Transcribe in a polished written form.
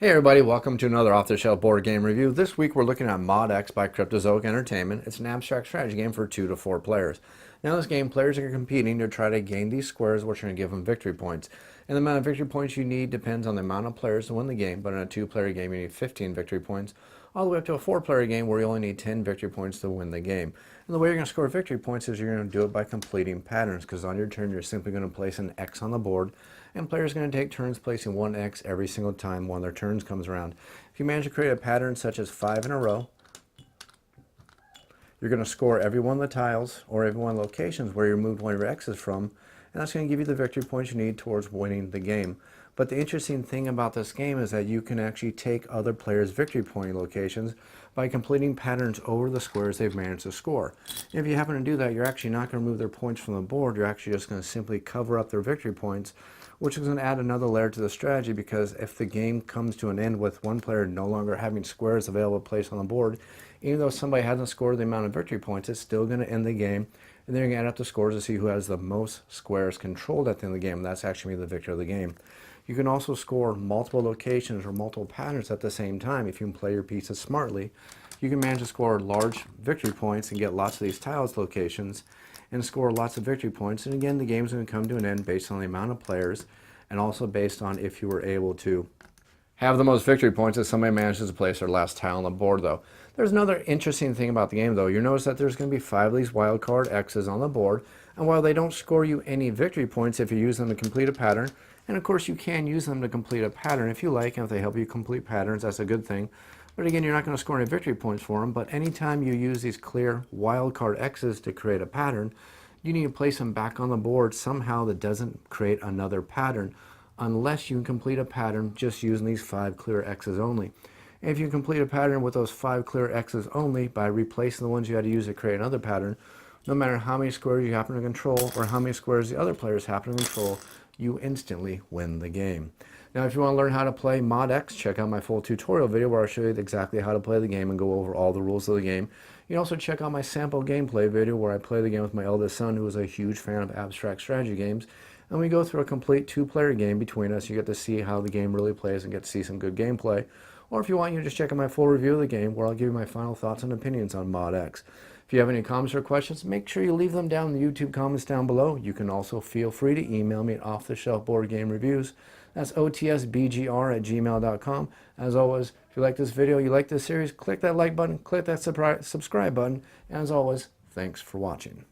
Hey everybody, welcome to another off-the-shelf board game review. This week we're looking at Mod X by Cryptozoic Entertainment. It's an abstract strategy game for 2 to 4 players. Now in this game, players are competing to try to gain these squares, which are going to give them victory points. And the amount of victory points you need depends on the amount of players to win the game, but in a 2-player game you need 15 victory points, all the way up to a 4-player game where you only need 10 victory points to win the game. And the way you're going to score victory points is you're going to do it by completing patterns, because on your turn you're simply going to place an X on the board, and players are going to take turns placing one X every single time one of their turns comes around. If you manage to create a pattern such as 5 in a row, you're going to score every one of the tiles or every one of the locations where you moved one of your X's from, and that's going to give you the victory points you need towards winning the game. But the interesting thing about this game is that you can actually take other players' victory point locations by completing patterns over the squares they've managed to score. And if you happen to do that, you're actually not going to move their points from the board. You're actually just going to simply cover up their victory points, which is going to add another layer to the strategy, because if the game comes to an end with one player no longer having squares available to place on the board, even though somebody hasn't scored the amount of victory points, it's still going to end the game, and then you're going to add up the scores to see who has the most squares controlled at the end of the game. That's actually the victor of the game. You can also score multiple locations or multiple patterns at the same time. If you can play your pieces smartly, you can manage to score large victory points and get lots of these tiles locations and score lots of victory points. And again, the game's going to come to an end based on the amount of players, and also based on if you were able to have the most victory points if somebody manages to place their last tile on the board, though. There's another interesting thing about the game, though. You notice that there's going to be 5 of these wild card X's on the board, and while they don't score you any victory points if you use them to complete a pattern, and of course you can use them to complete a pattern if you like, and if they help you complete patterns, that's a good thing. But again, you're not going to score any victory points for them. But anytime you use these clear wild card X's to create a pattern, you need to place them back on the board somehow that doesn't create another pattern, unless you can complete a pattern just using these 5 clear X's only. And if you complete a pattern with those 5 clear X's only by replacing the ones you had to use to create another pattern, no matter how many squares you happen to control or how many squares the other players happen to control, you instantly win the game. Now, if you want to learn how to play Mod X, check out my full tutorial video where I'll show you exactly how to play the game and go over all the rules of the game. You can also check out my sample gameplay video where I play the game with my eldest son, who is a huge fan of abstract strategy games. And we go through a complete 2-player game between us. You get to see how the game really plays and get to see some good gameplay. Or if you want, you can just check out my full review of the game where I'll give you my final thoughts and opinions on Mod X. If you have any comments or questions, make sure you leave them down in the YouTube comments down below. You can also feel free to email me at offtheshelfboardgamereviews. That's otsbgr@gmail.com. As always, if you like this video, you like this series, click that like button, click that subscribe button, and as always, thanks for watching.